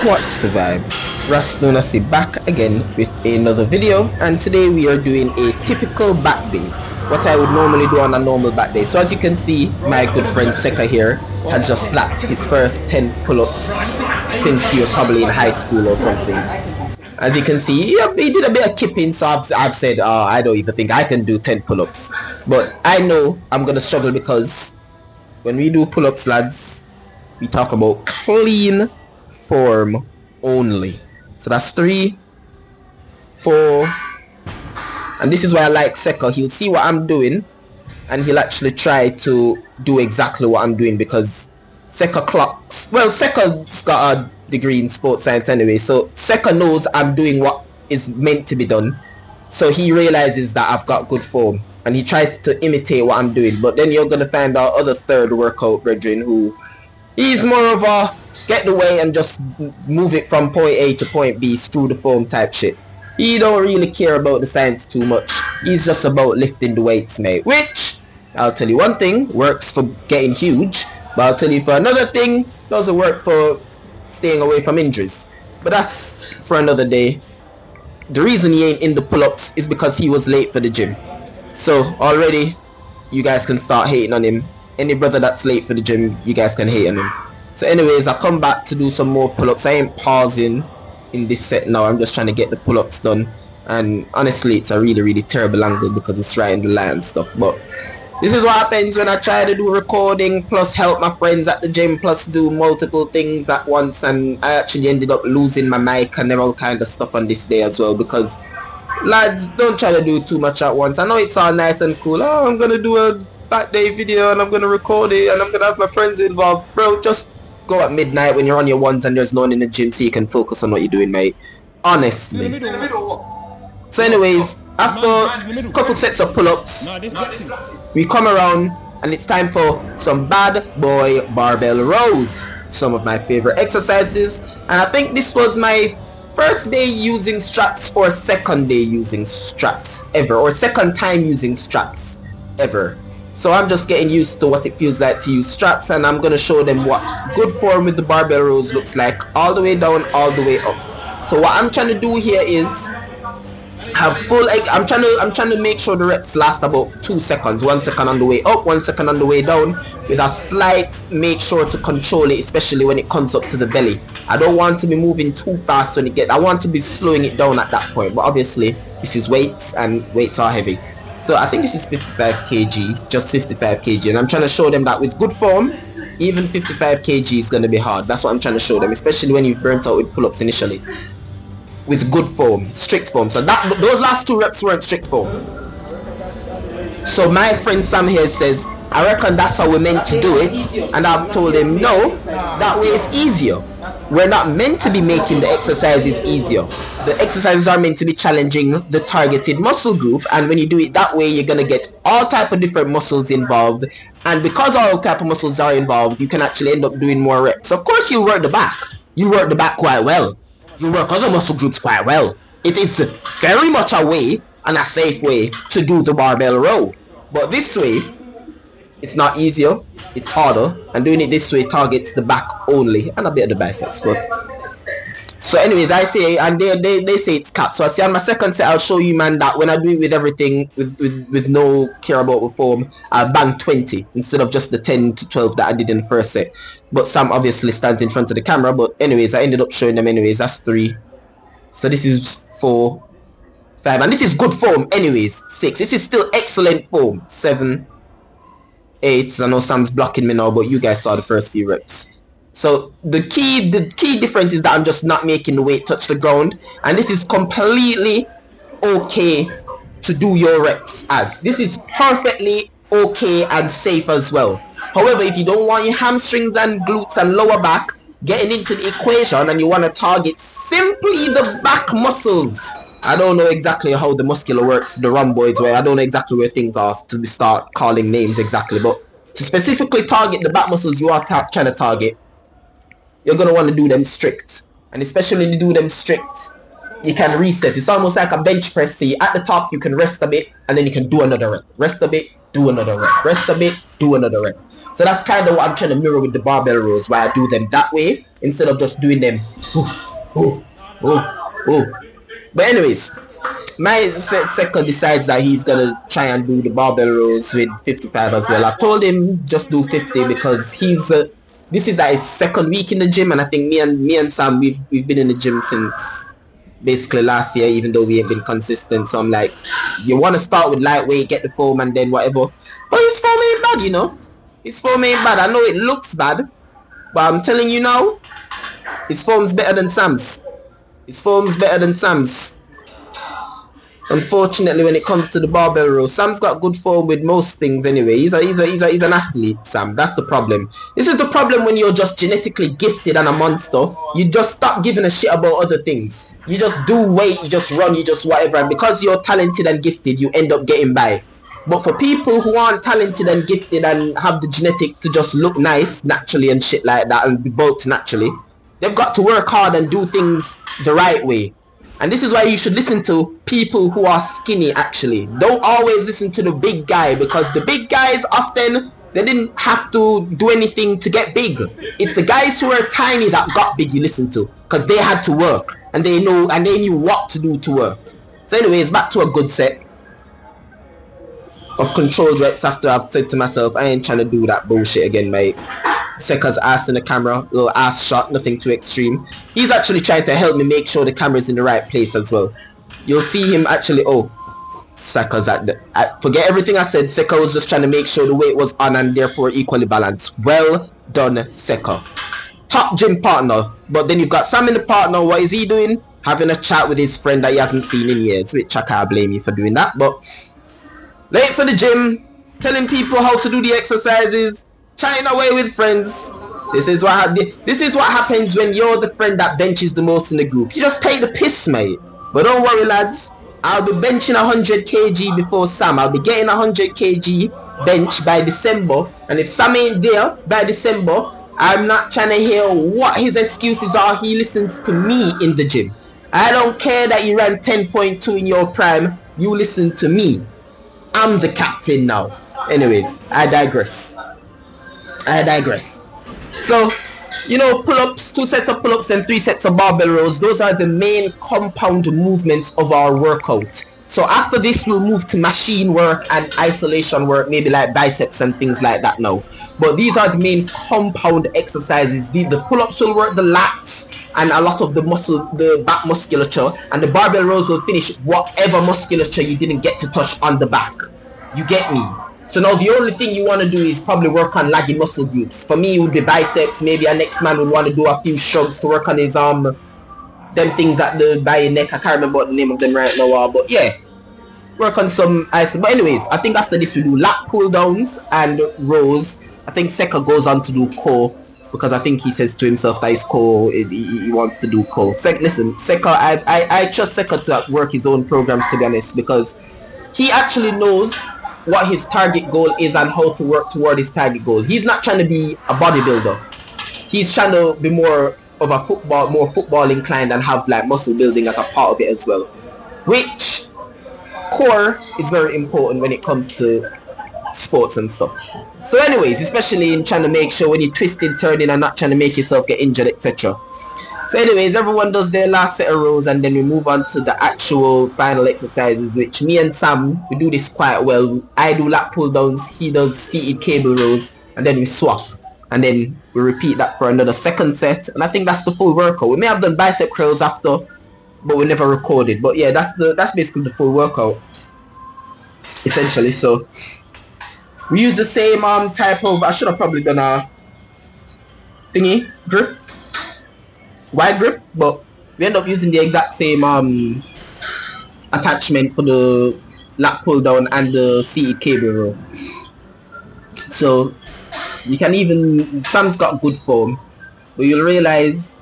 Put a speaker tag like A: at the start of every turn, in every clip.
A: What's the vibe? RasLunacy back again with another video, and today we are doing a typical back day, what I would normally do on a normal back day. So as you can see, my good friend Seka here has just slapped his first 10 pull-ups since he was probably in high school or something. As you can see, he did a bit of kipping, so I've said, I don't even think I can do 10 pull-ups. But I know I'm gonna struggle because when we do pull-ups, lads, we talk about clean form only. So that's 3, 4, and this is why I like Seka. He'll see what I'm doing and he'll actually try to do exactly what I'm doing, because Seka clocks, well, Seka's got a degree in sports science anyway, so Seka knows I'm doing what is meant to be done, so he realizes that I've got good form and he tries to imitate what I'm doing. But then you're gonna find our other third workout brethren who he's more of a get the way and just move it from point A to point B, screw the form type shit. He don't really care about the science too much. He's just about lifting the weights, mate. Which, I'll tell you one thing, works for getting huge, but I'll tell you for another thing, doesn't work for staying away from injuries. But that's for another day. The reason he ain't in the pull-ups is because he was late for the gym. So already, you guys can start hating on him. Any brother that's late for the gym, you guys can hate on him. So anyways, I come back to do some more pull-ups. I ain't pausing in this set now. I'm just trying to get the pull-ups done. And honestly, it's a really terrible angle because it's right in the line and stuff. But this is what happens when I try to do recording plus help my friends at the gym plus do multiple things at once. And I actually ended up losing my mic and all kind of stuff on this day as well, because lads, don't try to do too much at once. I know it's all nice and cool. Oh, I'm gonna do a back day video and I'm gonna record it and I'm gonna have my friends involved. Bro, just go at midnight when you're on your ones and there's no one in the gym so you can focus on what you're doing, mate. Honestly. So anyways, after a couple sets of pull-ups, we come around and it's time for some bad boy barbell rows, some of my favorite exercises. And I think this was my first day using straps or second day using straps ever, or second time using straps ever. So I'm just getting used to what it feels like to use straps, and I'm gonna show them what good form with the barbell rows looks like, all the way down, all the way up. So what I'm trying to do here is have full, I'm trying to make sure the reps last about 2 seconds, 1 second on the way up, 1 second on the way down, with a slight make sure to control it, especially when it comes up to the belly. I don't want to be moving too fast when it gets, I want to be slowing it down at that point. But obviously this is weights and weights are heavy. So I think this is 55 kg, just 55 kg, and I'm trying to show them that with good form, even 55 kg is going to be hard. That's what I'm trying to show them, especially when you've burnt out with pull-ups initially. With good form, strict form. So that those last 2 reps weren't strict form. So my friend Sam here says, I reckon that's how we're meant to do it, and I've told him no, that way it's easier. We're not meant to be making the exercises easier. The exercises are meant to be challenging the targeted muscle group, and when you do it that way, you're gonna get all type of different muscles involved, and because all type of muscles are involved, you can actually end up doing more reps. Of course you work the back. You work the back quite well. You work other muscle groups quite well. It is very much a way and a safe way to do the barbell row. But this way, it's not easier, it's harder, and doing it this way targets the back only and a bit of the biceps. But so anyways, I say, and they say it's capped. So I say on my second set, I'll show you, man, that when I do it with everything, with no care about the form, I'll bang 20 instead of just the 10 to 12 that I did in the first set. But Sam obviously stands in front of the camera. But anyways, I ended up showing them anyways. That's 3. So this is 4, 5, and this is good form anyways. 6. This is still excellent form. 7, 8. I know Sam's blocking me now, but you guys saw the first few reps. So the key difference is that I'm just not making the weight touch the ground, and this is completely okay to do your reps as. This is perfectly okay and safe as well. However, if you don't want your hamstrings and glutes and lower back getting into the equation and you want to target simply the back muscles, I don't know exactly how the muscular works, the rhomboids, where I don't know exactly where things are to start calling names exactly, but to specifically target the back muscles you are trying to target, you're going to want to do them strict. And especially when you do them strict, you can reset. It's almost like a bench press. See, at the top you can rest a bit and then you can do another rep. Rest a bit, do another rep. Rest a bit, do another rep. So that's kind of what I'm trying to mirror with the barbell rows, why I do them that way instead of just doing them. But anyways, my Seka decides that he's gonna try and do the barbell rows with 55 as well. I've told him just do 50 because he's this is like his second week in the gym, and I think me and Sam we've been in the gym since basically last year, even though we have been consistent. So I'm like, you want to start with lightweight, get the foam, and then whatever. But his foam ain't bad, you know. His foam ain't bad. I know it looks bad, but I'm telling you now, his foam's better than Sam's. His foam's better than Sam's. Unfortunately, when it comes to the barbell row, Sam's got good form with most things anyway. He's an athlete, Sam. That's the problem. This is the problem when you're just genetically gifted and a monster. You just stop giving a shit about other things. You just do weight, you just run, you just whatever. And because you're talented and gifted, you end up getting by. But for people who aren't talented and gifted and have the genetics to just look nice naturally and shit like that and be built naturally, they've got to work hard and do things the right way. And this is why you should listen to people who are skinny actually. Don't always listen to the big guy, because the big guys often, they didn't have to do anything to get big. It's the guys who are tiny that got big you listen to, because they had to work and they knew what to do to work. So anyways, back to a good set of controlled reps after I've said to myself, I ain't trying to do that bullshit again, mate. Seka's ass in the camera, little ass shot, nothing too extreme. He's actually trying to help me make sure the camera's in the right place as well. You'll see him actually, Seka's at the, forget everything I said. Seka was just trying to make sure the weight was on and therefore equally balanced. Well done, Seka. Top gym partner. But then you've got Sam in the partner. What is he doing? Having a chat with his friend that he hasn't seen in years, which I can't blame you for doing that. But late for the gym, telling people how to do the exercises, chatting away with friends. This is what happens when you're the friend that benches the most in the group. You just take the piss, mate. But don't worry, lads. I'll be benching 100 kg before Sam. I'll be getting 100 kg bench by December. And if Sam ain't there by December, I'm not trying to hear what his excuses are. He listens to me in the gym. I don't care that you ran 10.2 in your prime. You listen to me. I'm the captain now. Anyways, I digress. So, you know, pull-ups, 2 sets of pull-ups and 3 sets of barbell rows, those are the main compound movements of our workout. So after this, we'll move to machine work and isolation work, maybe like biceps and things like that now. But these are the main compound exercises. The pull-ups will work the lats and a lot of the back musculature, and the barbell rows will finish whatever musculature you didn't get to touch on the back. You get me? So now the only thing you want to do is probably work on laggy muscle groups. For me, it would be biceps. Maybe a next man would want to do a few shrugs to work on his them things at the by neck. I can't remember what the name of them right now, but yeah, work on some ice. But anyways, I think after this we do lat pull downs and rows. I think Seka goes on to do core, because I think he says to himself that his core, he wants to do core. Listen, Seka, I trust Seka to work his own programs, to be honest, because he actually knows what his target goal is and how to work toward his target goal. He's not trying to be a bodybuilder. He's trying to be more of a football inclined and have like muscle building as a part of it as well. Which core is very important when it comes to sports and stuff. So anyways, especially in trying to make sure when you're twisting, turning and not trying to make yourself get injured, etc. So anyways, everyone does their last set of rows and then we move on to the actual final exercises, which me and Sam, we do this quite well. I do lat pull downs, he does seated cable rows, and then we swap. And then we repeat that for another second set, and I think that's the full workout. We may have done bicep curls after, but we never recorded. But yeah, that's basically the full workout, essentially. So we use the same type of, I should have probably done a thingy grip, wide grip, but we end up using the exact same attachment for the lat pull down and the seated cable row. So you can even, Sam's got good form, but you'll realize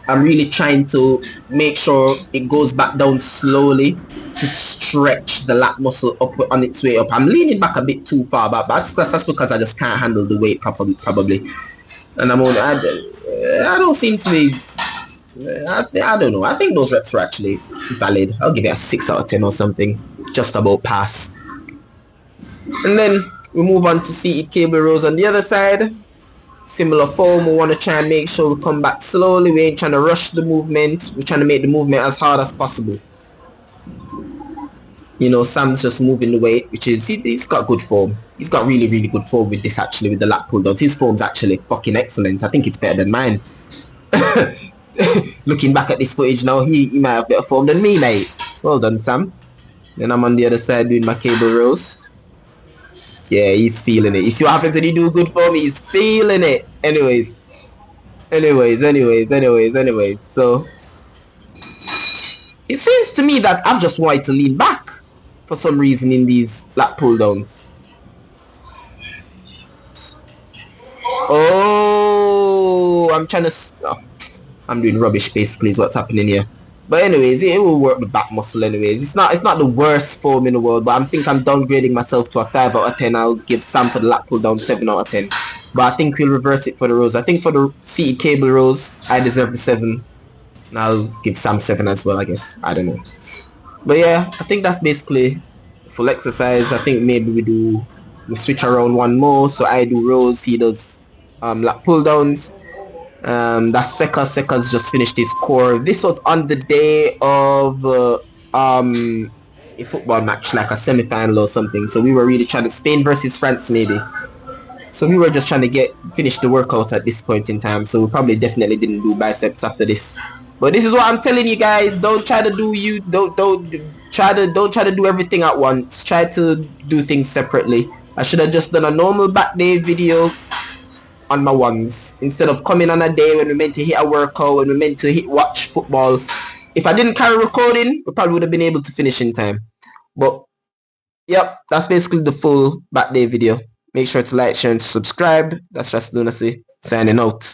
A: I'm really trying to make sure it goes back down slowly to stretch the lat muscle up on its way up. I'm leaning back a bit too far back, but that's because I just can't handle the weight properly, probably. And I don't seem to be, I don't know, I think those reps are actually valid. I'll give it a 6 out of 10 or something, just about pass. And then we move on to seated cable rows on the other side. Similar form, we want to try and make sure we come back slowly. We ain't trying to rush the movement. We're trying to make the movement as hard as possible. You know, Sam's just moving the weight, which is, he's got good form. He's got really, really good form with this, actually, with the lat pull downs. His form's actually fucking excellent. I think it's better than mine. Looking back at this footage now, he might have better form than me, mate. Well done, Sam. Then I'm on the other side doing my cable rows. Yeah, he's feeling it. You see what happens when you do good for me? He's feeling it. Anyways. So, it seems to me that I've just wanted to lean back for some reason in these lat pull downs. Oh, I'm trying to... Oh, I'm doing rubbish basically is what's happening here. But anyways, it will work the back muscle anyways. It's not the worst form in the world, but I think I'm downgrading myself to a 5 out of 10. I'll give Sam for the lat pull down 7 out of 10. But I think we'll reverse it for the rows. I think for the seated cable rows, I deserve the 7. And I'll give Sam 7 as well, I guess. I don't know. But yeah, I think that's basically full exercise. I think maybe we switch around one more. So I do rows, he does lat pull downs. That's Seka. Seka's just finished his core. This was on the day of a football match, like a semi-final or something. So we were really trying to Spain versus France maybe. So we were just trying to finish the workout at this point in time. So we probably definitely didn't do biceps after this. But this is what I'm telling you guys. Don't try to do everything at once. Try to do things separately. I should have just done a normal back day video on my ones instead of coming on a day when we meant to hit a workout, when we meant to watch football. If I didn't carry recording, we probably would have been able to finish in time. But yep, that's basically the full back day video. Make sure to like, share, and subscribe. That's RasLunacy signing out.